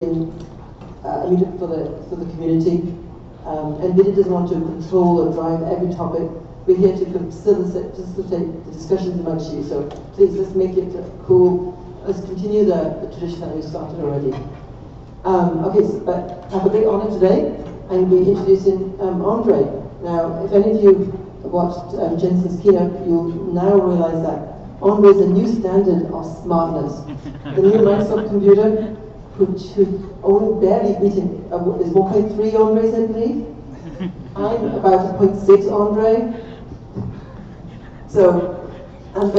a meetup for the community. And Meetup doesn't want to control or drive every topic. We're here to facilitate the discussions amongst you. So please, let's make it cool. Let's continue the tradition that we started already. Okay, so, I have a great honor today. I'm going to be introducing Andrej. Now, if any of you watched Jensen's keynote, you'll now realize that Andrej is a new standard of smartness. The new Microsoft computer, which only barely beating, is 1.3 Andrejs, I believe. I'm about 0.6 Andrej. So, I have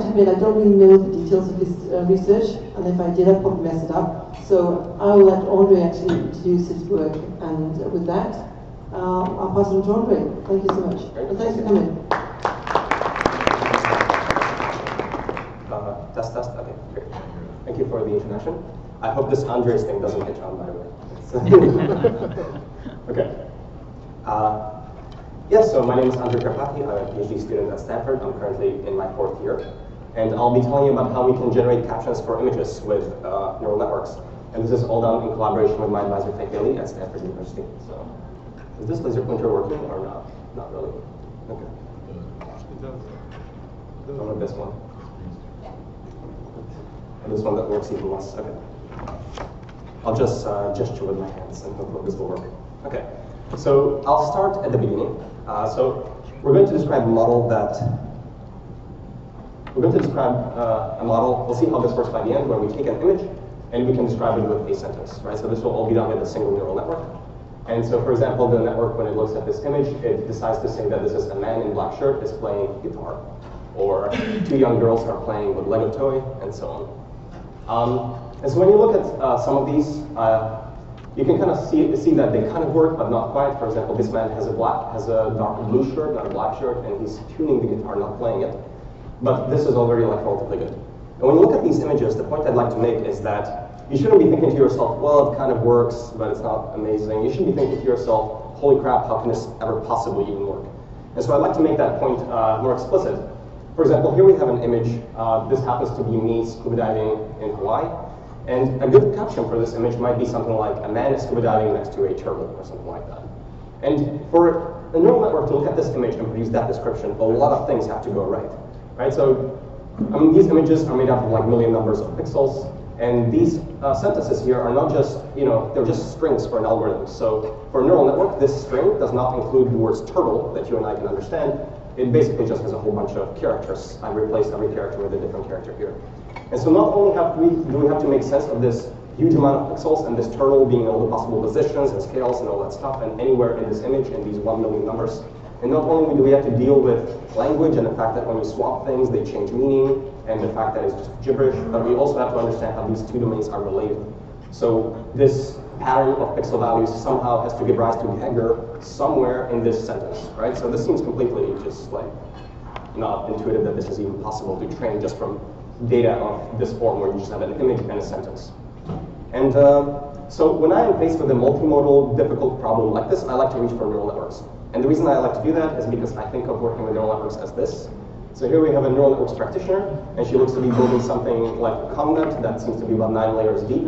to admit, I don't really know the details of his research, and if I did, I'd probably mess it up. So I'll let Andrej actually introduce his work, and with that, I'll pass it on to Andrej. Thank you so much. And thanks for coming. Test, okay, great. Thank you for the introduction. I hope this Andrej's thing doesn't catch on, by the way. Okay. Yes, so my name is Andrej Karpathy. I'm a PhD student at Stanford. I'm currently in my 4th year. And I'll be telling you about how we can generate captions for images with neural networks. And this is all done in collaboration with my advisor, Fei Haley, at Stanford University. So, is this laser pointer working or not? Not really. Okay. How about this one? And this one that works even less. Okay. I'll just gesture with my hands and hopefully this will work. Okay. So I'll start at the beginning. So we're going to describe a model we'll see how this works by the end, where we take an image and we can describe it with a sentence, right? So this will all be done with a single neural network. And so, for example, the network, when it looks at this image, it decides to say that this is a man in black shirt is playing guitar, or 2 young girls are playing with Lego toy, and so on. And so when you look at some of these, you can kind of see that they kind of work, but not quite. For example, this man has a dark blue shirt, not a black shirt, and he's tuning the guitar, not playing it. But this is already like relatively good. And when you look at these images, the point I'd like to make is that you shouldn't be thinking to yourself, well, it kind of works, but it's not amazing. You should be thinking to yourself, holy crap, how can this ever possibly even work? And so I'd like to make that point more explicit. For example, here we have an image. This happens to be me scuba diving in Hawaii. And a good caption for this image might be something like, a man is scuba diving next to a turtle, or something like that. And for a neural network to look at this image and produce that description, a lot of things have to go right. So, I mean, these images are made up of like million numbers of pixels, and these sentences here are not just, they're just strings for an algorithm. So for a neural network, this string does not include the words turtle that you and I can understand. It basically just has a whole bunch of characters. I've replaced every character with a different character here. And so not only do we have to make sense of this huge amount of pixels and this turtle being in all the possible positions and scales and all that stuff, and anywhere in this image in these 1 million numbers. And not only do we have to deal with language and the fact that when you swap things, they change meaning, and the fact that it's just gibberish, but we also have to understand how these 2 domains are related. So this pattern of pixel values somehow has to give rise to behavior somewhere in this sentence, right? So this seems completely just like not intuitive that this is even possible to train just from data of this form where you just have an image and a sentence. And so when I am faced with a multimodal, difficult problem like this, I like to reach for neural networks. And the reason I like to do that is because I think of working with neural networks as this. So here we have a neural networks practitioner, and she looks to be building something like a ConvNet that seems to be about 9 layers deep.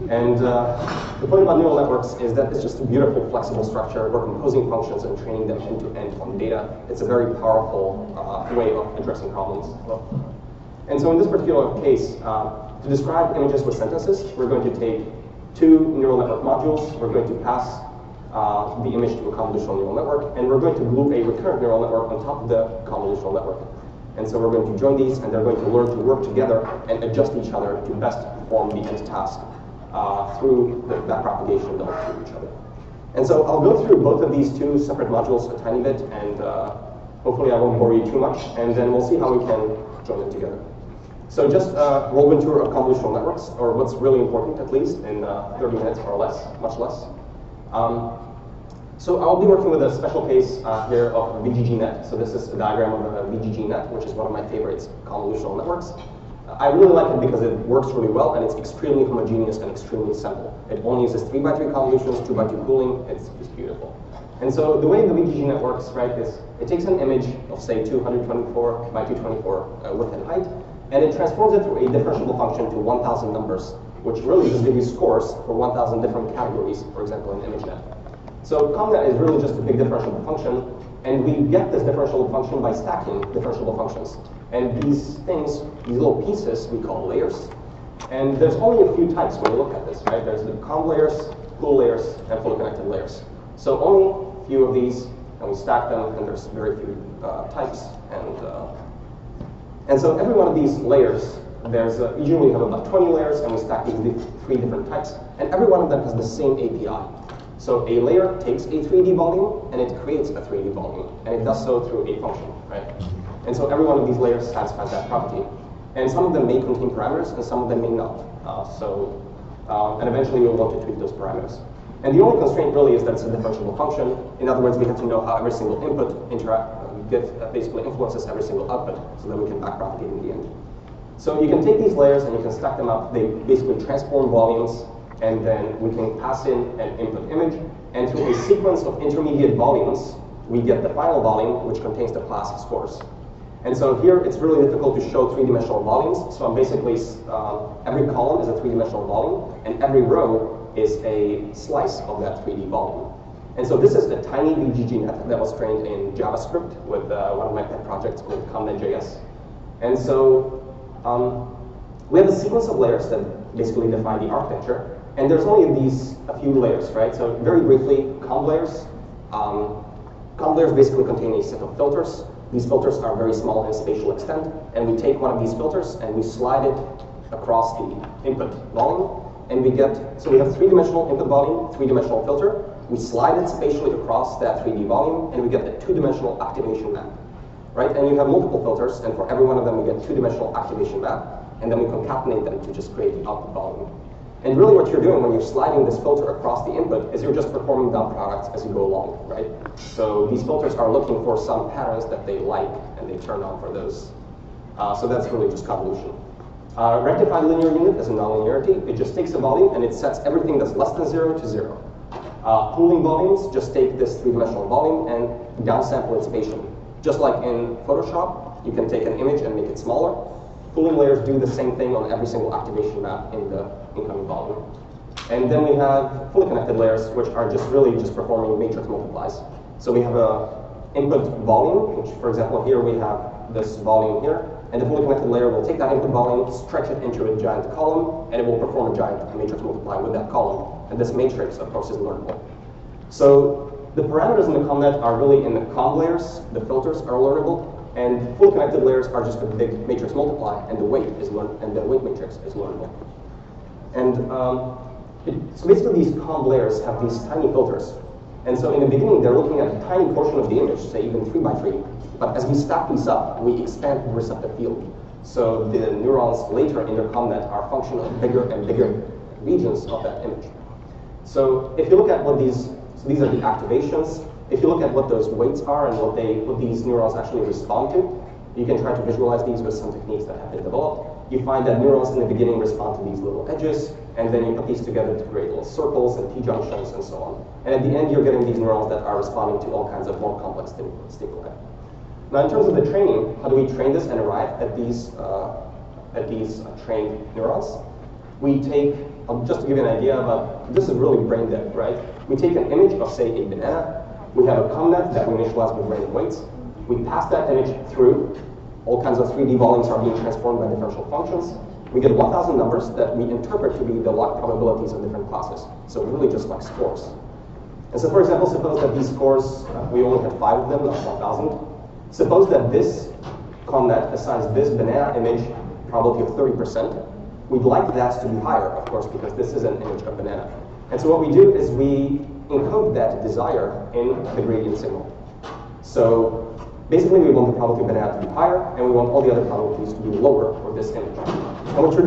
And the point about neural networks is that it's just a beautiful, flexible structure. We're composing functions and training them end-to-end on data. It's a very powerful way of addressing problems. And so in this particular case, to describe images with sentences, we're going to take 2 neural network modules. We're going to pass the image to a convolutional neural network, and we're going to glue a recurrent neural network on top of the convolutional network. And so we're going to join these, and they're going to learn to work together and adjust each other to best perform the end task through that propagation they'll to each other. And so I'll go through both of these 2 separate modules a tiny bit, and hopefully I won't bore you too much, and then we'll see how we can join them together. So just a whirlwind tour of convolutional networks, or what's really important at least, in 30 minutes or less, much less. So I'll be working with a special case here of VGGNet. So this is a diagram of a VGGNet, which is one of my favorite convolutional networks. I really like it because it works really well, and it's extremely homogeneous and extremely simple. It only uses 3x3 convolutions, 2x2 pooling. It's just beautiful. And so the way the VGGNet works, right, is it takes an image of, say, 224 by 224 width and height, and it transforms it through a differentiable function to 1,000 numbers which really just gives you scores for 1,000 different categories, for example, in ImageNet. So ConvNet is really just a big differentiable function, and we get this differentiable function by stacking differentiable functions. And these things, these little pieces, we call layers. And there's only a few types when you look at this, right? There's the conv layers, pool layers, and fully connected layers. So only a few of these, and we stack them, and there's very few types. And so every one of these layers, there's usually we have about 20 layers, and we stack these 3 different types, and every one of them has the same API. So a layer takes a 3D volume, and it creates a 3D volume, and it does so through a function, right? And so every one of these layers satisfies that property. And some of them may contain parameters, and some of them may not. And eventually we'll want to tweak those parameters. And the only constraint really is that it's a differentiable function. In other words, we have to know how every single input basically influences every single output, so that we can backpropagate in the end. So you can take these layers and you can stack them up. They basically transform volumes, and then we can pass in an input image. And through a sequence of intermediate volumes, we get the final volume, which contains the class scores. And so here, it's really difficult to show 3-dimensional volumes. So I'm basically, every column is a 3-dimensional volume, and every row is a slice of that 3D volume. And so this is a tiny BGGNet that was trained in JavaScript with one of my pet projects called ConvNet.js. And so we have a sequence of layers that basically define the architecture. And there's only a few layers, right? So very briefly, conv layers. Conv layers basically contain a set of filters. These filters are very small in spatial extent, and we take one of these filters and we slide it across the input volume, and we get, so we have 3-dimensional input volume, 3-dimensional filter. We slide it spatially across that 3D volume, and we get a 2-dimensional activation map, right? And you have multiple filters, and for every one of them we get 2-dimensional activation map, and then we concatenate them to just create the output volume. And really what you're doing when you're sliding this filter across the input is you're just performing dot products as you go along, right? So these filters are looking for some patterns that they like, and they turn on for those. So that's really just convolution. Rectified linear unit is a nonlinearity. It just takes a volume, and it sets everything that's less than 0 to 0. Pooling volumes just take this 3-dimensional volume and downsample it spatially. Just like in Photoshop, you can take an image and make it smaller. Pooling layers do the same thing on every single activation map in the incoming volume. And then we have fully connected layers, which are just really just performing matrix multiplies. So we have a input volume, which, for example, here we have this volume here, and the fully connected layer will take that input volume, stretch it into a giant column, and it will perform a giant matrix multiply with that column. And this matrix, of course, is learnable. So the parameters in the ConvNet are really in the conv layers. The filters are learnable. And fully connected layers are just a big matrix multiply, and the weight matrix is learnable. And so basically these conv layers have these tiny filters. And so in the beginning, they're looking at a tiny portion of the image, say even 3 by 3. But as we stack these up, we expand the receptive field. So the neurons later in their ConvNet are a function of bigger and bigger regions of that image. So if you look at what these are the activations. If you look at what those weights are and what these neurons actually respond to, you can try to visualize these with some techniques that have been developed. You find that neurons in the beginning respond to these little edges, and then you put these together to create little circles and T-junctions and so on. And at the end, you're getting these neurons that are responding to all kinds of more complex stimuli. Now, in terms of the training, how do we train this and arrive at these trained neurons? We take, just to give you an idea about, this is really brain dead, right? We take an image of, say, a banana. We have a ConvNet that we initialize with random weights. We pass that image through. All kinds of 3D volumes are being transformed by differential functions. We get 1,000 numbers that we interpret to be the log probabilities of different classes. So really just like scores. And so, for example, suppose that these scores, we only have 5 of them, not 1,000. Suppose that this ConvNet assigns this banana image probability of 30%. We'd like that to be higher, of course, because this is an image of banana. And so what we do is we encode that desire in the gradient signal. So basically, we want the probability of banana to be higher, and we want all the other probabilities to be lower for this image. And what you're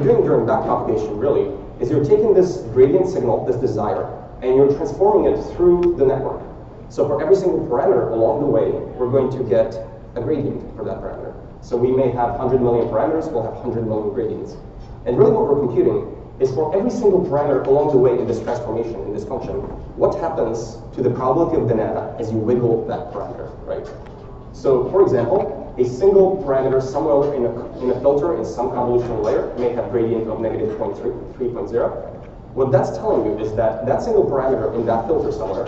doing during backpropagation, really, is you're taking this gradient signal, this desire, and you're transforming it through the network. So for every single parameter along the way, we're going to get a gradient for that parameter. So we may have 100 million parameters, we'll have 100 million gradients. And really what we're computing is for every single parameter along the way in this transformation, in this function, what happens to the probability of banana as you wiggle that parameter, right? So for example, a single parameter somewhere in a filter in some convolutional layer may have gradient of negative 3.0. What that's telling you is that that single parameter in that filter somewhere,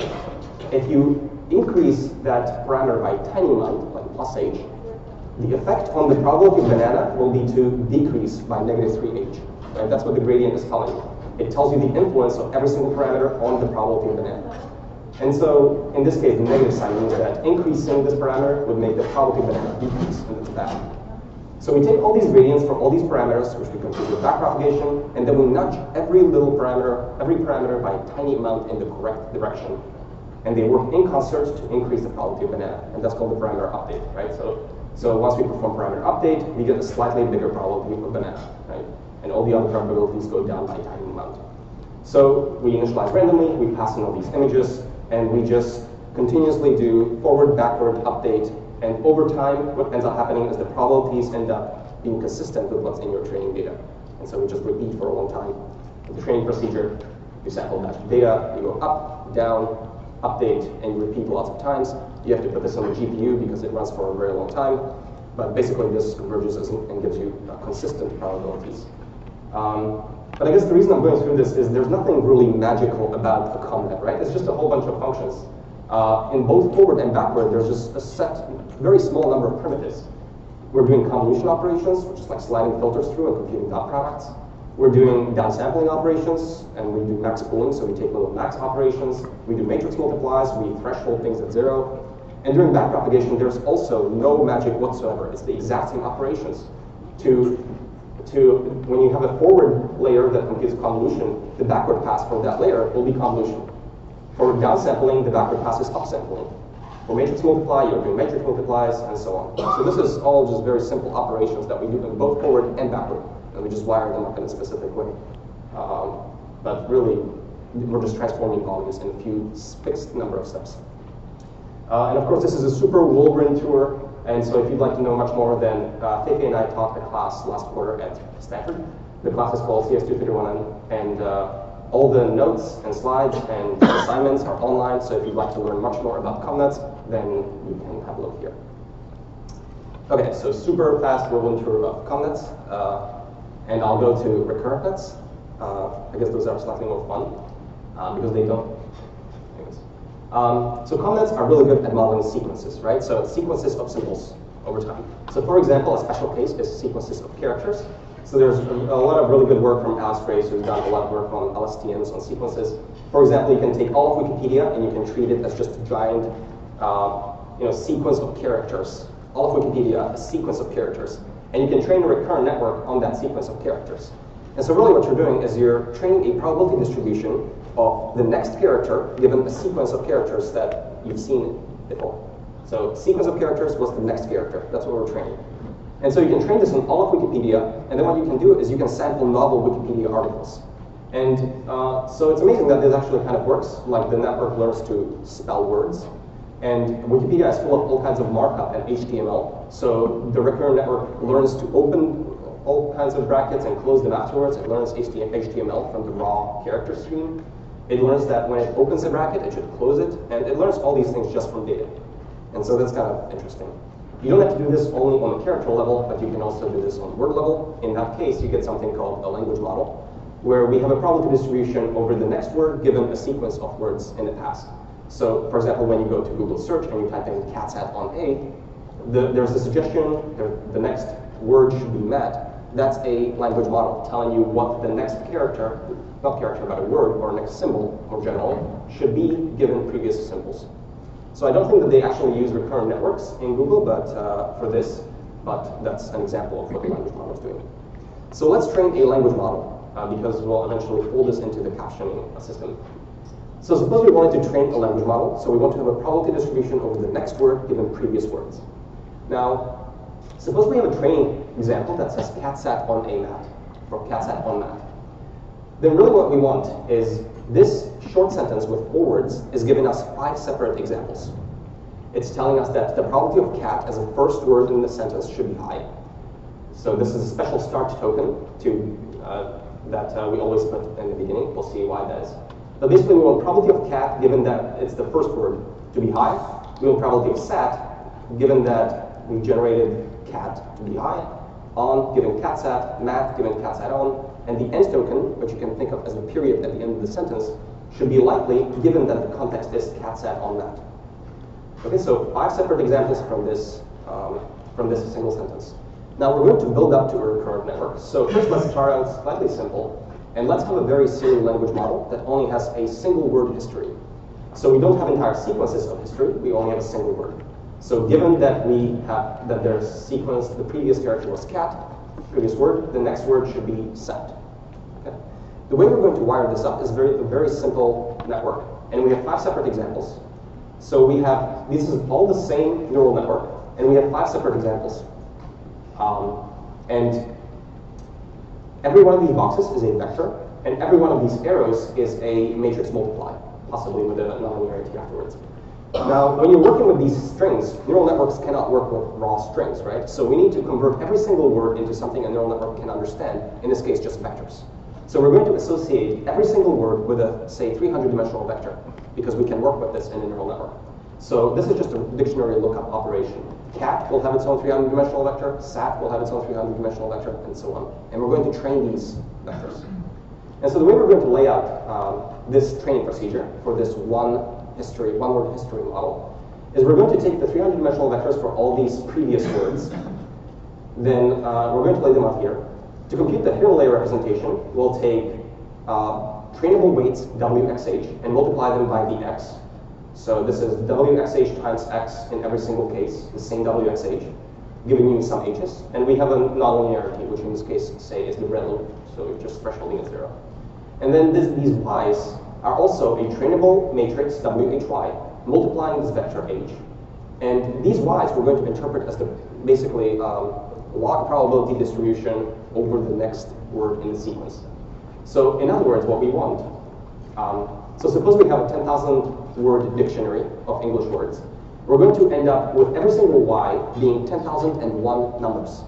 if you increase that parameter by a tiny amount, like plus h, the effect on the probability of banana will be to decrease by negative 3h. Right? That's what the gradient is telling you. It tells you the influence of every single parameter on the probability of banana. And so, in this case, the negative sign means that increasing this parameter would make the probability of banana decrease in the bad. So we take all these gradients from all these parameters, which we compute with backpropagation, and then we nudge every parameter by a tiny amount in the correct direction. And they work in concert to increase the probability of banana. And that's called the parameter update, right? So once we perform parameter update, we get a slightly bigger probability of banana, right? And all the other probabilities go down by a tiny amount. So we initialize randomly, we pass in all these images, and we just continuously do forward, backward, update, and over time, what ends up happening is the probabilities end up being consistent with what's in your training data. And so we just repeat for a long time. With the training procedure, you sample batch data, you go up, down, update, and you repeat lots of times. You have to put this on the GPU because it runs for a very long time. But basically, this converges and gives you consistent probabilities. But I guess the reason I'm going through this is there's nothing really magical about the ConvNet, right? It's just a whole bunch of functions. In both forward and backward, there's just a set, very small number of primitives. We're doing convolution operations, which is like sliding filters through and computing dot products. We're doing downsampling operations, and we do max pooling, so we take little max operations. We do matrix multiplies, we threshold things at 0. And during backpropagation, there's also no magic whatsoever. It's the exact same operations. When you have a forward layer that computes convolution, the backward pass for that layer will be convolution. For downsampling, the backward pass is upsampling. For matrix multiply, you're doing matrix multiplies, and so on. So this is all just very simple operations that we do in both forward and backward. And we just wire them up in a specific way. But really, we're just transforming volumes in a few fixed number of steps. And of course, this is a super whirlwind tour. And so if you'd like to know much more, then Fefe and I taught a class last quarter at Stanford. The class is called CS231, and all the notes and slides and assignments are online. So if you'd like to learn much more about ConvNets, then you can have a look here. Okay, so super fast whirlwind tour of ConvNets. And I'll go to recurrent nets. I guess those are slightly more fun because they don't. So ConvNets are really good at modeling sequences, right? So sequences of symbols over time. So for example, a special case is sequences of characters. So there's a lot of really good work from Alice Grace, who's done a lot of work on LSTMs on sequences. For example, you can take all of Wikipedia and you can treat it as just a giant sequence of characters. All of Wikipedia, a sequence of characters. And you can train a recurrent network on that sequence of characters. And so really what you're doing is you're training a probability distribution of the next character given a sequence of characters that you've seen before. So sequence of characters was the next character. That's what we're training. And so you can train this on all of Wikipedia, and then what you can do is you can sample novel Wikipedia articles. And so it's amazing that this actually kind of works. Like the network learns to spell words. And Wikipedia is full of all kinds of markup and HTML. So the recurrent network learns to open all kinds of brackets and close them afterwards. It learns HTML from the raw character stream. It learns that when it opens a bracket, it should close it. And it learns all these things just from data. And so that's kind of interesting. You don't have to do this only on the character level, but you can also do this on the word level. In that case, you get something called a language model, where we have a probability distribution over the next word given a sequence of words in the past. So, for example, when you go to Google search and you type in cat's hat on A, there's a suggestion the next word should be met. That's a language model telling you what the next character, not character, but a word or next symbol, more generally, should be given previous symbols. So I don't think that they actually use recurrent networks in Google, but for this, but that's an example of what the language model is doing. So let's train a language model, because we'll eventually fold this into the captioning system. So suppose we wanted to train a language model, so we want to have a probability distribution over the next word given previous words. Now, suppose we have a training example that says cat sat on a mat, or cat sat on mat. Then really what we want is this short sentence with 4 words is giving us 5 separate examples. It's telling us that the probability of cat as a first word in the sentence should be high. So this is a special start token that we always put in the beginning. We'll see why that is. But basically, we want probability of cat, given that it's the first word, to be high. We want probability of sat, given that we've generated cat bi, on given catsat, math given catsat on, and the end token, which you can think of as the period at the end of the sentence, should be likely given that the context is catsat on math. Okay, so 5 separate examples from this single sentence. Now we're going to build up to a recurrent network. So first let's start out slightly simple, and let's have a very silly language model that only has a single word history. So we don't have entire sequences of history, we only have a single word. So given that there's sequence, the previous character was cat, previous word, the next word should be sat. Okay? The way we're going to wire this up is a very simple network, and we have 5 separate examples. So we have, this is all the same neural network, and we have 5 separate examples. And every one of these boxes is a vector, and every one of these arrows is a matrix multiply, possibly with a nonlinearity afterwards. Now, when you're working with these strings, neural networks cannot work with raw strings, right? So we need to convert every single word into something a neural network can understand, in this case, just vectors. So we're going to associate every single word with a, say, 300-dimensional vector, because we can work with this in a neural network. So this is just a dictionary lookup operation. Cat will have its own 300-dimensional vector, sat will have its own 300-dimensional vector, and so on. And we're going to train these vectors. And so the way we're going to lay out this training procedure for this one-word history model is we're going to take the 300-dimensional vectors for all these previous words. Then we're going to lay them out here. To compute the hidden layer representation, we'll take trainable weights, WXH, and multiply them by the x. So this is WXH times x in every single case, the same WXH, giving you some h's. And we have a nonlinearity, which in this case, say, is the red loop, so just thresholding at 0. And then these y's are also a trainable matrix, WHY, multiplying this vector h. And these y's we're going to interpret as the basically log probability distribution over the next word in the sequence. So in other words, what we want, so suppose we have a 10,000 word dictionary of English words. We're going to end up with every single y being 10,001 numbers.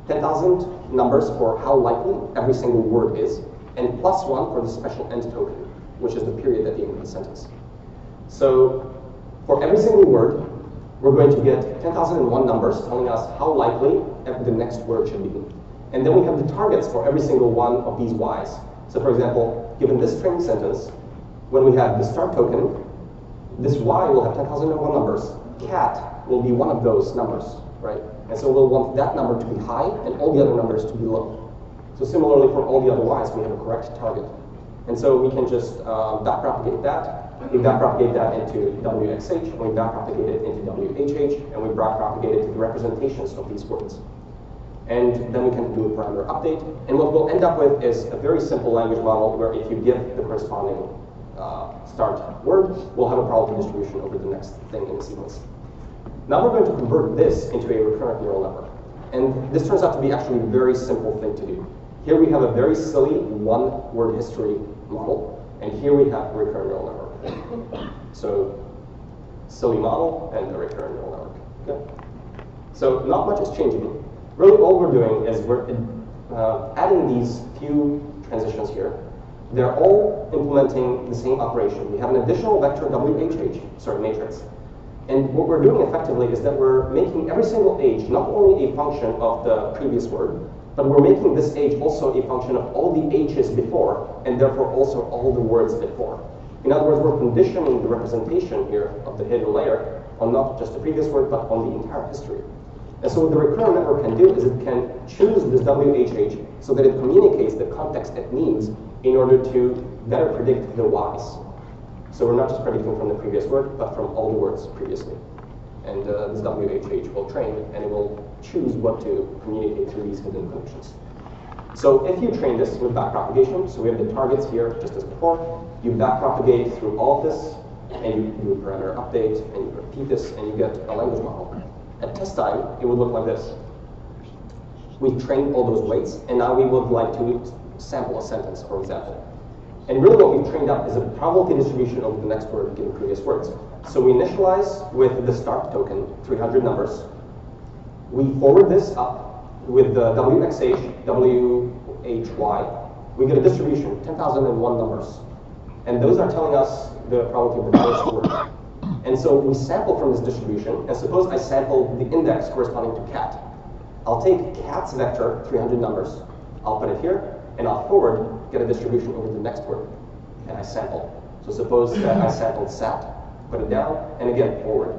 10,000 numbers for how likely every single word is, and +1 for the special end token, which is the period at the end of the sentence. So for every single word, we're going to get 10,001 numbers telling us how likely the next word should be. And then we have the targets for every single one of these y's. So for example, given this training sentence, when we have the start token, this y will have 10,001 numbers. Cat will be one of those numbers, right? And so we'll want that number to be high and all the other numbers to be low. So similarly for all the other y's, we have a correct target. And so we can just backpropagate that. We backpropagate that into WXH, and we backpropagate it into WHH, and we backpropagate it to the representations of these words. And then we can do a parameter update. And what we'll end up with is a very simple language model where if you give the corresponding start word, we'll have a probability distribution over the next thing in the sequence. Now we're going to convert this into a recurrent neural network. And this turns out to be actually a very simple thing to do. Here we have a very silly one-word history model, and here we have a recurrent neural network. So silly model and a recurrent neural network. Okay? So not much is changing. Really all we're doing is we're adding these few transitions here. They're all implementing the same operation. We have an additional vector matrix. And what we're doing effectively is that we're making every single h not only a function of the previous word, but we're making this h also a function of all the h's before, and therefore also all the words before. In other words, we're conditioning the representation here of the hidden layer on not just the previous word, but on the entire history. And so what the recurrent network can do is it can choose this WHH so that it communicates the context it needs in order to better predict the y's. So we're not just predicting from the previous word, but from all the words previously. And this WHH will train, and it will choose what to communicate through these hidden functions. So if you train this with backpropagation, so we have the targets here just as before, you backpropagate through all of this, and you do a parameter update, and you repeat this, and you get a language model. At test time, it would look like this. We've trained all those weights, and now we would like to sample a sentence, for example. And really what we've trained up is a probability distribution over the next word given previous words. So we initialize with the start token, 300 numbers. We forward this up with the WXH, WHY. We get a distribution, 10,001 numbers. And those are telling us the probability of the first word. And so we sample from this distribution, and suppose I sample the index corresponding to cat. I'll take cat's vector, 300 numbers, I'll put it here, and I'll forward, get a distribution over the next word, and I sample. So suppose that I sampled sat, put it down, and again, forward.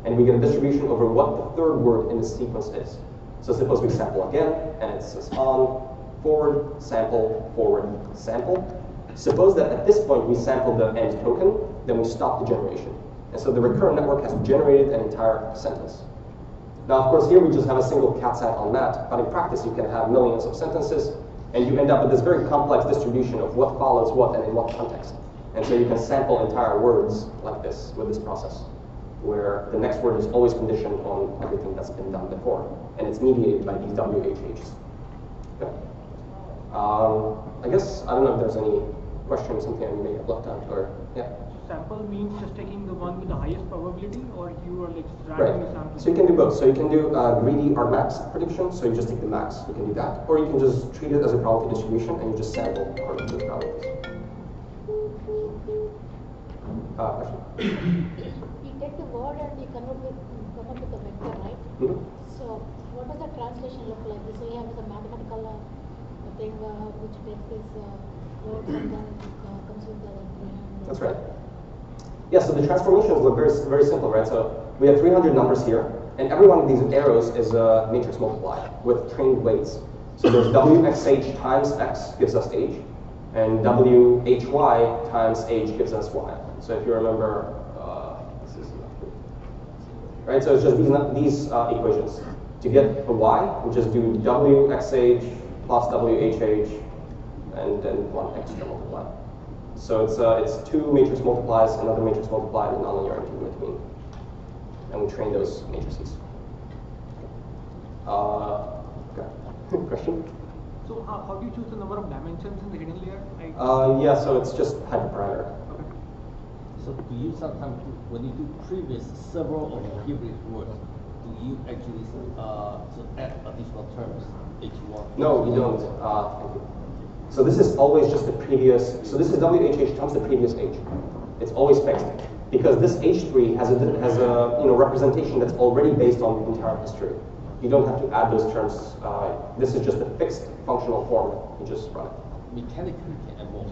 And we get a distribution over what the third word in the sequence is. So suppose we sample again, and it says on, forward, sample, forward, sample. Suppose that at this point we sample the end token, then we stop the generation. And so the recurrent network has generated an entire sentence. Now, of course, here we just have a single catsat on that, but in practice you can have millions of sentences, and you end up with this very complex distribution of what follows what and in what context. And so you can sample entire words like this with this process, where the next word is always conditioned on everything that's been done before, and it's mediated by these WHHs. Okay. I guess, I don't know if there's any question, something I may have left out, or, yeah? Sample means just taking the one with the highest probability, or you are like randomly sampling? So you can do both. So you can do greedy argmax prediction, so you just take the max, you can do that. Or you can just treat it as a probability distribution, and you just sample according to the probabilities. Question? You take the word and you come up with a vector, right? Mm-hmm. So what does the translation look like? So you have the mathematical thing which takes this word and then comes with the 300. That's right. Yeah, so the transformations look very, very simple, right? So we have 300 numbers here, and every one of these arrows is a matrix multiply with trained weights. So there's WXH times X gives us age, and WHY times age gives us Y. So if you remember, this is right? So it's just these equations. To get a Y, we just do WXH plus WHH, and then one extra multiply. So it's two matrix multiplies, another matrix multiply, and nonlinearity in between. And we train those matrices. Okay. Question? So how do you choose the number of dimensions in the hidden layer? Yeah, so it's just hyperparameter. Okay. So do you sometimes, when you do previous several of the previous words, do you actually add additional terms, H1? No, we don't. Thank you. So this is always just the previous, so this is WHH times the previous H. It's always fixed. Because this H3 has a representation that's already based on the entire history. You don't have to add those terms. This is just a fixed functional form. You just run it. Mechanically, you can add more,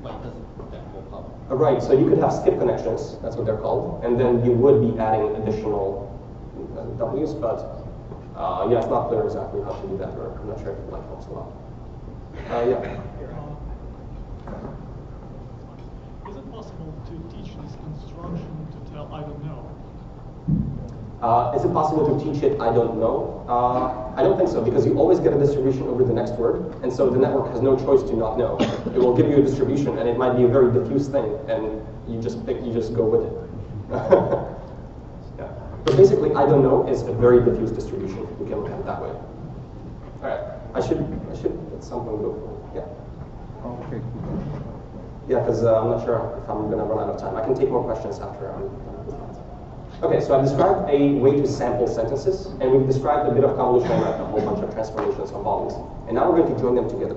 but it doesn't add more power. Right, so you could have skip connections, that's what they're called, and then you would be adding additional W's, but yeah, it's not clear exactly how to do that, or I'm not sure if it helps a lot. Yeah. Is it possible to teach this construction to tell I don't know? Is it possible to teach it I don't know? I don't think so, because you always get a distribution over the next word, and so the network has no choice to not know. It will give you a distribution, and it might be a very diffuse thing, and you just go with it. Yeah. But basically, I don't know is a very diffuse distribution. You can look at it that way. All right. I should at some point go for it. Yeah. Okay. Yeah, because I'm not sure if I'm going to run out of time. I can take more questions after I'm done. Okay, so I've described a way to sample sentences, and we've described a bit of convolutional net, a whole bunch of transformations on volumes. And now we're going to join them together.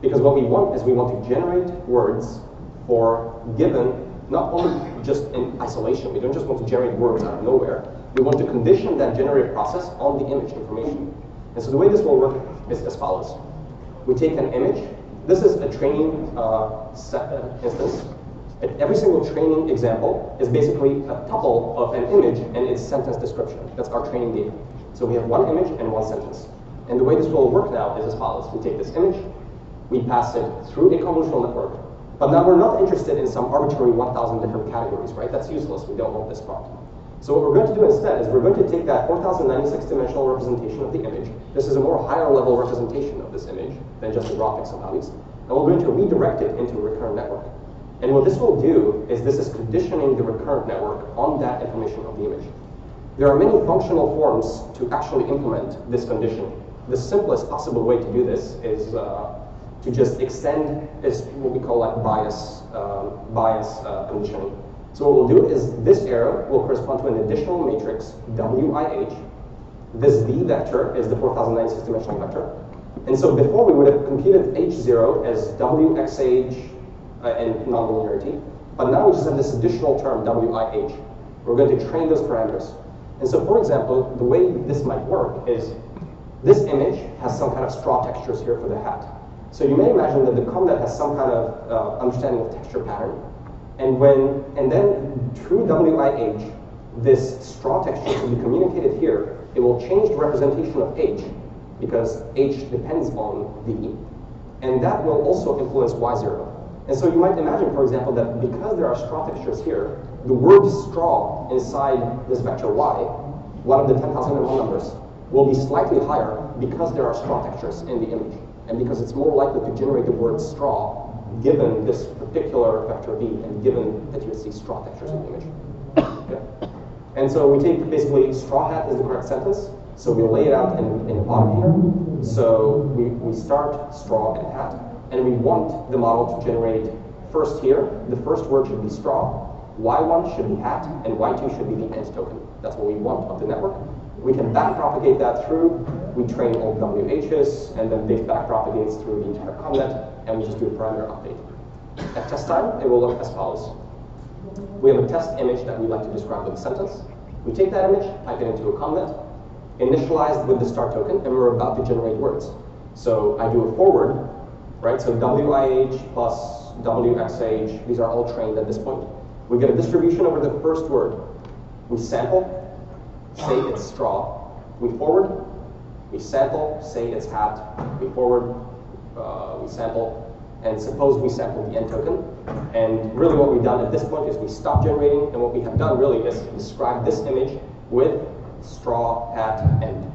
Because what we want is we want to generate words for given, not only just in isolation. We don't just want to generate words out of nowhere. We want to condition that generated process on the image information. And so the way this will work is as follows. We take an image. This is a training instance. Every single training example is basically a tuple of an image and its sentence description. That's our training data. So we have one image and one sentence. And the way this will work now is as follows. We take this image, we pass it through a convolutional network, but now we're not interested in some arbitrary 1,000 different categories, right? That's useless. We don't want this part. So what we're going to do instead is we're going to take that 4,096 dimensional representation of the image. This is a more higher level representation of this image than just the raw pixel values. And we're going to redirect it into a recurrent network. And what this will do is this is conditioning the recurrent network on that information of the image. There are many functional forms to actually implement this conditioning. The simplest possible way to do this is to just extend is what we call like bias conditioning. So what we'll do is this arrow will correspond to an additional matrix, WIH. This V vector is the 4,096 dimensional vector. And so before we would have computed H0 as WXH and nonlinearity, but now we just have this additional term, WIH. We're going to train those parameters. And so, for example, the way this might work is this image has some kind of straw textures here for the hat. So you may imagine that the ConvNet has some kind of understanding of texture pattern. And then through WIH, this straw texture will be communicated here. It will change the representation of H, because H depends on V. And that will also influence Y0. And so you might imagine, for example, that because there are straw textures here, the word straw inside this vector Y, one of the 10,001 numbers, will be slightly higher because there are straw textures in the image. And because it's more likely to generate the word straw given this particular vector V and given that you see straw textures in the image. Okay. And so we take basically straw hat is the correct sentence. So we'll lay it out in the bottom here. So we start straw and hat. And we want the model to generate first here. The first word should be straw. Y1 should be hat. And Y2 should be the end token. That's what we want of the network. We can backpropagate that through. We train all WHs, and then this backpropagates through the entire ConvNet, and we just do a parameter update. At test time, it will look as follows. We have a test image that we like to describe with a sentence. We take that image, type it into a ConvNet, initialized with the start token, and we're about to generate words. So I do a forward, right? So WIH plus WXH, these are all trained at this point. We get a distribution over the first word. We sample, say it's straw. We forward, we sample, say it's hat. We forward, we sample, and suppose we sample the end token. And really what we've done at this point is we stop generating, and what we have done really is describe this image with straw, hat, end.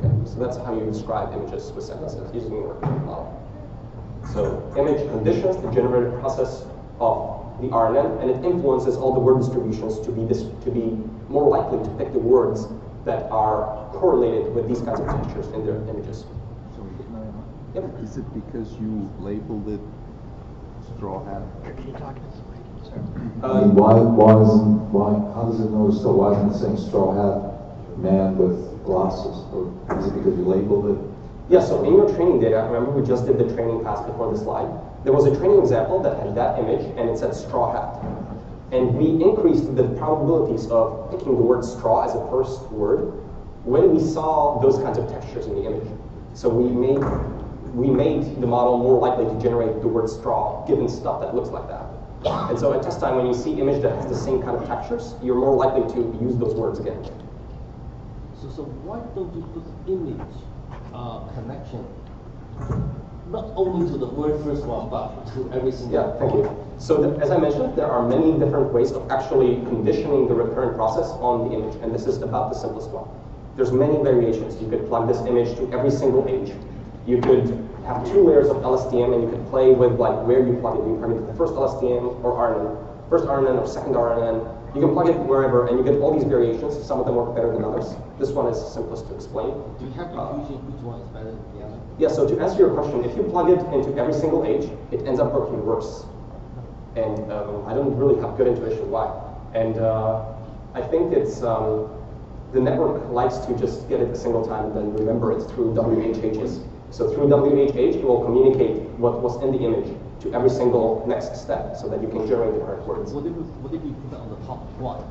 Okay, so that's how you describe images with sentences using your model. So image conditions the generative process of the RNN, and it influences all the word distributions to be more likely to pick the words that are correlated with these kinds of textures in their images. So, yep. Is it because you labeled it straw hat? Can you talk to this mic? How does it know it's still, why isn't it saying straw hat man with glasses? Or is it because you labeled it? Yeah, so in your training data, remember we just did the training pass before the slide. There was a training example that had that image and it said straw hat. And we increased the probabilities of picking the word straw as a first word when we saw those kinds of textures in the image. So we made the model more likely to generate the word straw given stuff that looks like that. And so at test time, when you see image that has the same kind of textures, you're more likely to use those words again. So why don't you put image connection not only to the very first one, but to every single Yeah, thank you. So as I mentioned, there are many different ways of actually conditioning the recurrent process on the image, and this is about the simplest one. There's many variations. You could plug this image to every single age. You could have 2 layers of LSTM, and you could play with like where you plug it. You plug it to the first LSTM or RNN, first RNN or second RNN. You can plug it wherever, and you get all these variations. Some of them work better than others. This one is simplest to explain. Do you have confusion which one is better than the other? Yeah, so to answer your question, if you plug it into every single age, it ends up working worse. And I don't really have good intuition why. And I think it's, the network likes to just get it a single time and then remember it through WHHs. So through WHH, it will communicate what was in the image to every single next step so that you can generate the correct words. Would it be put on the top one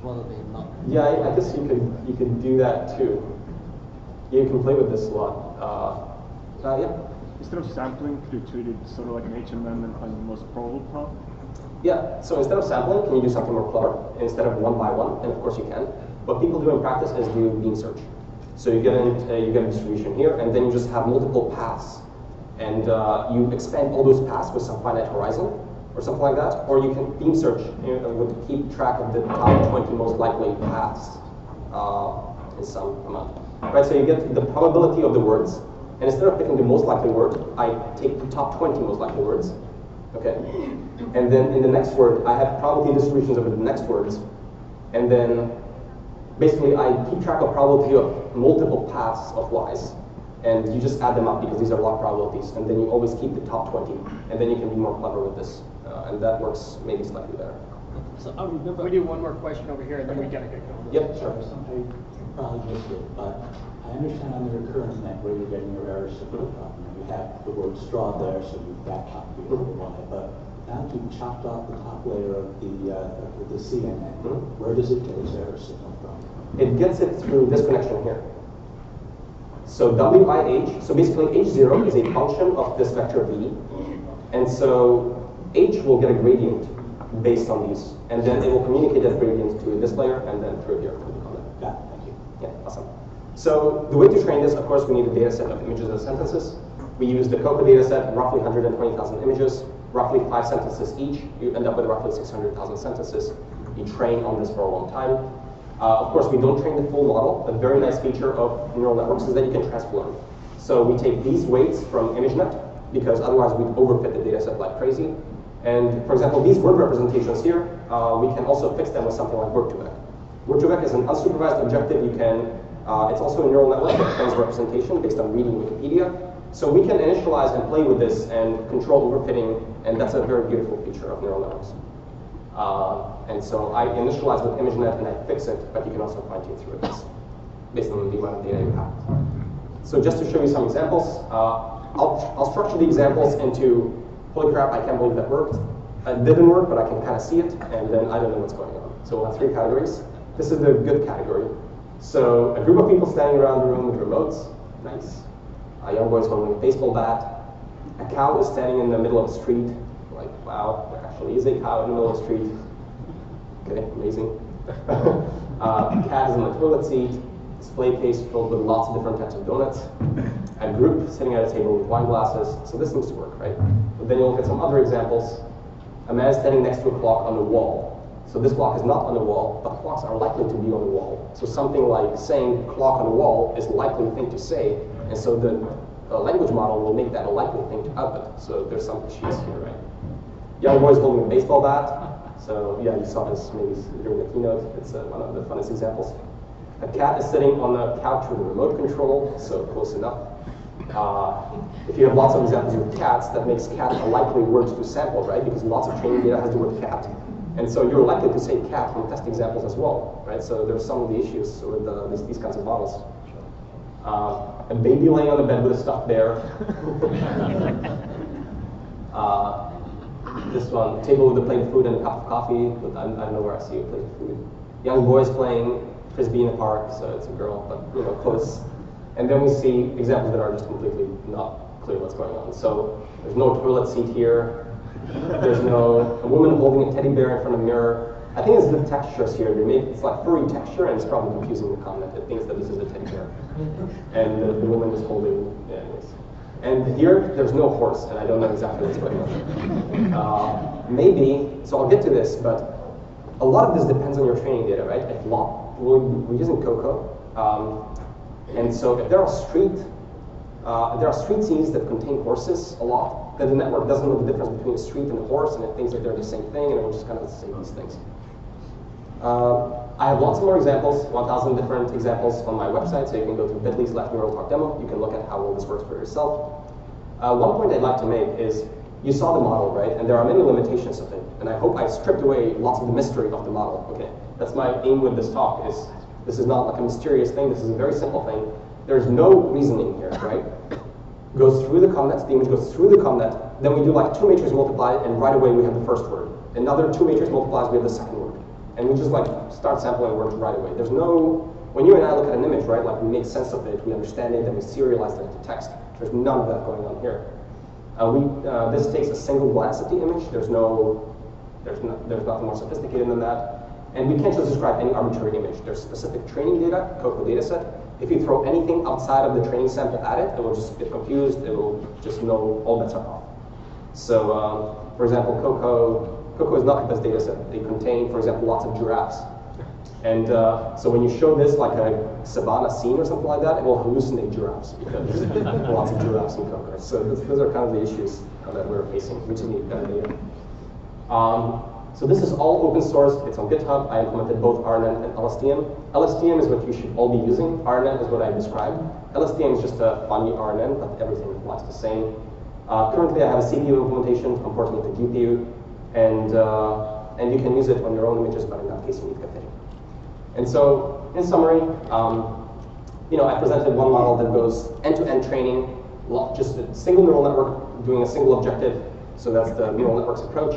rather than not? Yeah, I guess you could do that too. You can play with this a lot. Yeah. Instead of sampling, could you treat it sort of like an HMM and find the most probable path? Yeah, so instead of sampling, can you do something more clever? Instead of one by one, and of course you can. What people do in practice is do beam search. So you get a distribution here, and then you just have multiple paths. And you expand all those paths with some finite horizon, or something like that. Or you can beam search would keep track of the top 20 most likely paths in some amount. Right, so you get the probability of the words. And instead of picking the most likely word, I take the top 20 most likely words. Okay? And then in the next word, I have probability distributions over the next words. And then basically I keep track of probability of multiple paths of Ys. And you just add them up because these are log probabilities. And then you always keep the top 20. And then you can be more clever with this. And that works maybe slightly better. So I remember. We do one more question over here and then we gotta get going. Yep, sure. I probably missed it, but I understand on the recurrent net where you're getting your errors. You have the word straw there, so you back copy it over Y. But now that you've chopped off the top layer of the CNN, where does it get its error signal from? It gets it through this connection here. So WIH, so basically H0 is a function of this vector V, and so H will get a gradient based on these, and then it will communicate that gradient to this layer and then through here. Got it, thank you. Yeah, awesome. So the way to train this, of course, we need a data set of images and sentences. We use the COCO data set, roughly 120,000 images, roughly 5 sentences each. You end up with roughly 600,000 sentences. You train on this for a long time. Of course, we don't train the full model. A very nice feature of neural networks is that you can transform. So we take these weights from ImageNet, because otherwise we'd overfit the data set like crazy. And for example, these word representations here, we can also fix them with something like Word2Vec. Word2Vec is an unsupervised objective. You can, it's also a neural network that trains representation based on reading Wikipedia. So we can initialize and play with this and control overfitting, and that's a very beautiful feature of neural networks. And so I initialize with ImageNet and I fix it, but you can also fine-tune through it based on the amount of data you have. So just to show you some examples, I'll structure the examples into, holy crap, I can't believe that worked. It didn't work, but I can kind of see it, and then I don't know what's going on. So we'll have 3 categories. This is the good category. So a group of people standing around the room with remotes, nice. A young boy's holding a baseball bat. A cow is standing in the middle of the street. Like, wow, there actually is a cow in the middle of the street. Okay, amazing. A cat is in the toilet seat. Display case filled with lots of different types of donuts. A group sitting at a table with wine glasses. So this seems to work, right? But then you look at some other examples. A man standing next to a clock on the wall. So this clock is not on the wall, but clocks are likely to be on the wall. So something like saying clock on the wall is a likely thing to say, and so the language model will make that a likely thing to output. So there's some issues here, right? Young boy's holding a baseball bat. So yeah, you saw this maybe during the keynote. It's one of the funnest examples. A cat is sitting on the couch with a remote control, so close enough. If you have lots of examples with cats, that makes cat a likely word to sample, right? Because lots of training data has the word cat. And so you're likely to say cat from test examples as well, right? So there's some of the issues with these kinds of models. A baby laying on the bed with a stuffed bear. This one, table with a plate of food and a cup of coffee. But I don't know where I see a plate of food. Young boys playing frisbee in a park, so it's a girl, but you know, close. And then we see examples that are just completely not clear what's going on. So there's no toilet seat here. There's a woman holding a teddy bear in front of a mirror. I think it's the textures here. It's like furry texture, and it's probably confusing the comment. It thinks that this is a teddy bear. And the woman is holding, yeah, anyways. And here, there's no horse, and I don't know exactly what's going on. Maybe, so I'll get to this, but a lot of this depends on your training data, right? We're using COCO. And so if there are street scenes that contain horses a lot, then the network doesn't know the difference between a street and a horse, and it thinks that they're the same thing, and it will just kind of say these things. I have lots more examples, 1,000 different examples on my website, so you can go to bit.ly/NeuralTalk demo. You can look at how well this works for yourself. One point I'd like to make is, you saw the model, right? And there are many limitations of it, and I hope I stripped away lots of the mystery of the model. Okay, that's my aim with this talk. This is not like a mysterious thing. This is a very simple thing. There's no reasoning here, right? Goes through the ConvNets, the image goes through the ConvNet, then we do like 2 matrix multiply, and right away we have the first word. Another 2 matrix multiplies, we have the second word. And we just like start sampling words right away. There's no, when you and I look at an image, right, like we make sense of it, we understand it, then we serialize it into text. There's none of that going on here. This takes a single glance at the image. There's nothing more sophisticated than that. And we can't just describe any arbitrary image. There's specific training data, COCO data set. If you throw anything outside of the training sample at it, it will just get confused. It will just know all bets are off. So, for example, COCO is not the best data set. They contain, for example, lots of giraffes. And so when you show this like a savanna scene or something like that, it will hallucinate giraffes because there's lots of giraffes in COCO. So those are kind of the issues that we're facing. We just need better data. So this is all open source. It's on GitHub. I implemented both RNN and LSTM. LSTM is what you should all be using. RNN is what I described. LSTM is just a funny RNN, but everything applies the same. Currently, I have a CPU implementation. I'm porting it to GPU, and you can use it on your own images, but in that case, you need Captioning. And so, in summary, I presented one model that goes end-to-end training, just a single neural network doing a single objective. So that's the neural networks approach.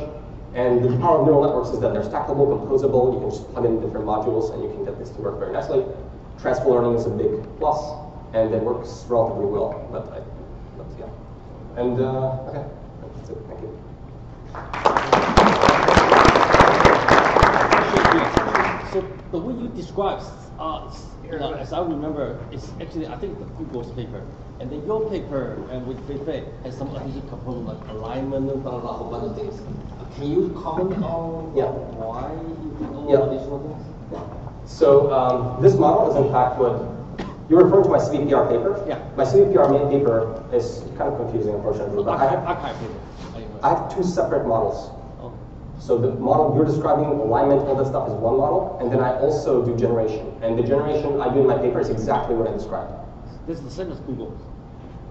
And the power of neural networks is that they're stackable, composable. You can just plug in different modules, and you can get this to work very nicely. Transfer learning is a big plus, and it works relatively well. But yeah. And okay, that's it. Thank you. So the way you describe, as I remember, it's actually, I think, the Google's paper. And then your paper, and with Feifei, has some additional component like alignment and blah, blah, blah, a whole bunch of things. Can you comment on why you did all additional things? Yeah. So this model is in fact what, you're referring to my CVPR paper? Yeah. My CVPR paper is kind of confusing, unfortunately. But Archive paper. I have two separate models. So the model you're describing, alignment, all that stuff is one model, and then I also do generation. And the generation I do in my paper is exactly what I described. This is the same as Google.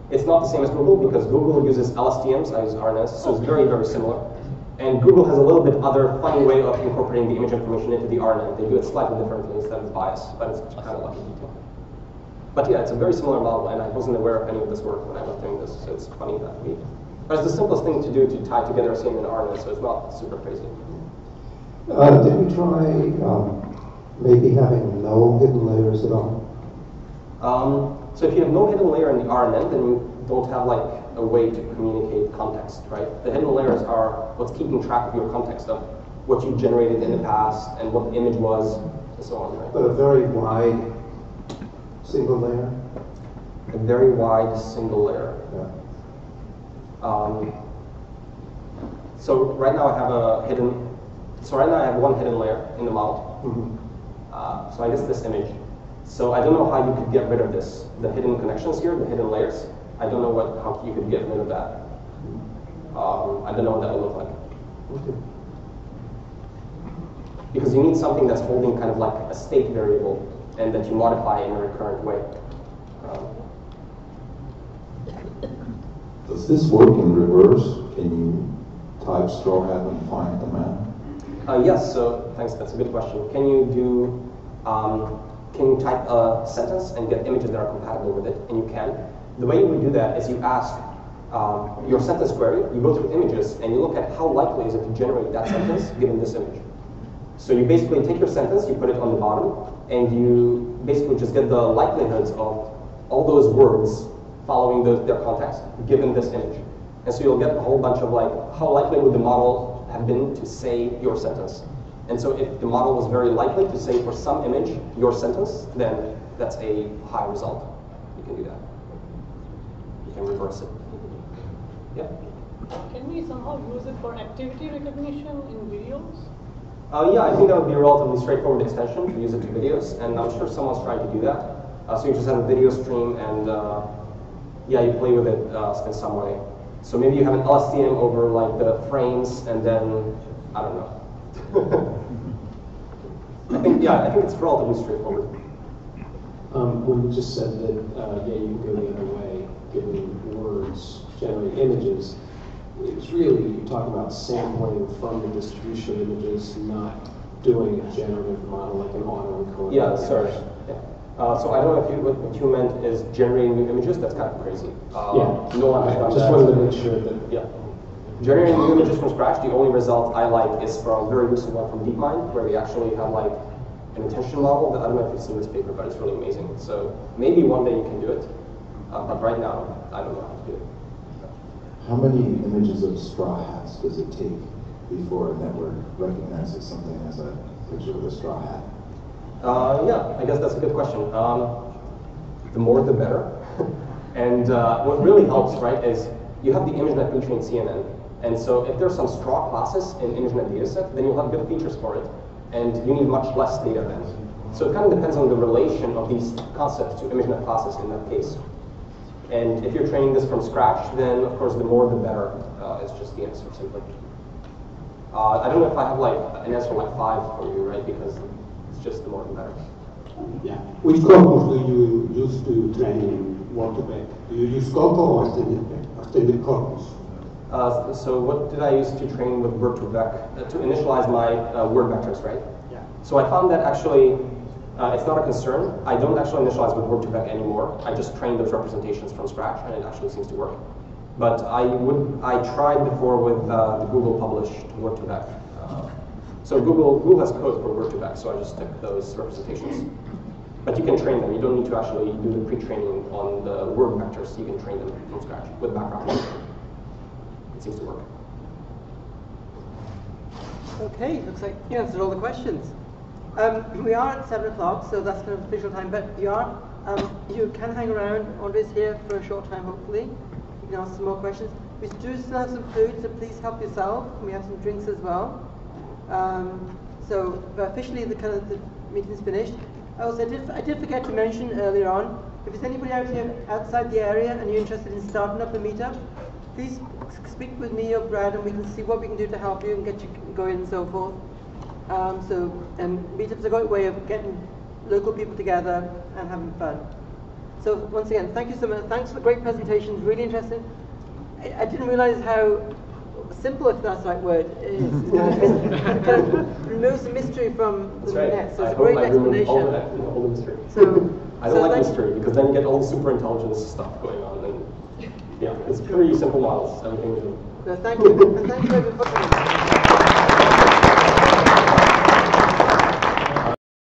It's not the same as Google because Google uses LSTMs, I use RNNs, so it's very, very similar. And Google has a little bit other funny way of incorporating the image information into the RNN. They do it slightly differently instead of bias, but it's kind of like a detail. But yeah, it's a very similar model, and I wasn't aware of any of this work when I was doing this, so it's funny that we... But it's the simplest thing to do to tie together a CNN and RNN, so it's not super crazy. Did you try maybe having no hidden layers at all? So if you have no hidden layer in the RNN, then you don't have like a way to communicate context, right? The hidden layers are what's keeping track of your context of what you generated in the past and what the image was, and so on, right? But a very wide single layer? A very wide single layer. Yeah. So right now I have a hidden, so right now I have one hidden layer in the model. Mm-hmm. So I guess this image. So I don't know how you could get rid of this, the hidden connections here, the hidden layers. I don't know how you could get rid of that. I don't know what that will look like. Okay. Because you need something that's holding kind of like a state variable and that you modify in a recurrent way. Does this work in reverse? Can you type straw hat and find the man? Yes, so thanks, that's a good question. Can you do, can you type a sentence and get images that are compatible with it? And you can. The way you would do that is you ask your sentence query, you go through images, and you look at how likely is it to generate that sentence given this image. So you basically take your sentence, you put it on the bottom, and you basically just get the likelihoods of all those words following their context given this image. And so you'll get a whole bunch of like, how likely would the model have been to say your sentence? And so if the model was very likely to say for some image your sentence, then that's a high result. You can do that. You can reverse it. Yeah? Can we somehow use it for activity recognition in videos? Yeah, I think that would be a relatively straightforward extension to use it to videos, and I'm sure someone's trying to do that. So you just have a video stream, and yeah, you play with it in some way. So maybe you have an LSTM over like the frames, and then I don't know. I think it's relatively straightforward. When you just said that yeah, you can go the other way, giving words generate images. It's really, you're talking about sampling from the distribution of images, not doing a generative model like an autoencoder. Yeah, sorry. Yeah. So I don't know if what you meant is generating new images. That's kind of crazy. Yeah. No one has done just that. wanted to make sure that. Yeah. Generating new images from scratch, the only result I like is from a very recent one from DeepMind, where we actually have like an attention model that I don't know if you've seen this paper, but it's really amazing. So maybe one day you can do it, but right now I don't know how to do it. How many images of straw hats does it take before a network recognizes something as a picture with a straw hat? Yeah, I guess that's a good question. The more, the better. And what really helps, right, is you have the ImageNet pre-trained CNN. And so if there's some straw classes in ImageNet dataset, then you'll have good features for it. And you need much less data then. So it kind of depends on the relation of these concepts to ImageNet classes in that case. And if you're training this from scratch, then of course the more the better is just the answer simply. I don't know if I have like an answer like 5 for you, right? Because it's just the more the better. Yeah. Which corpus do you use to train word2vec? Do you use COCO or extended corpus? So what did I use to train with word2vec? To initialize my word vectors, right? Yeah. So I found that actually it's not a concern. I don't actually initialize with word2vec anymore. I just train those representations from scratch, and it actually seems to work. But I tried before with the Google published word2vec. So Google has code for word2vec, so I just took those representations. But you can train them. You don't need to actually do the pre-training on the word vectors. You can train them from scratch with background. It seems to work. Okay, looks like you answered all the questions. We are at 7 o'clock, so that's kind of official time, but you can hang around. Andrej's here for a short time, hopefully. You can ask some more questions. We do still have some food, so please help yourself. We have some drinks as well. But officially the meeting's finished. Also, I did forget to mention earlier on, if there's anybody out here outside the area and you're interested in starting up a meetup, please speak with me or Brad and we can see what we can do to help you and get you going and so forth. Meetups are a great way of getting local people together and having fun. So once again, thank you so much. Thanks for the great presentations, really interesting. I didn't realize how simple, if that's the right word, is. It kind of removes the mystery from the net. So it's a great explanation. All the mystery. I don't like mystery because then you get all the super intelligence stuff going on. And yeah, it's pretty simple models. Everything. So thank you. And thank you for coming.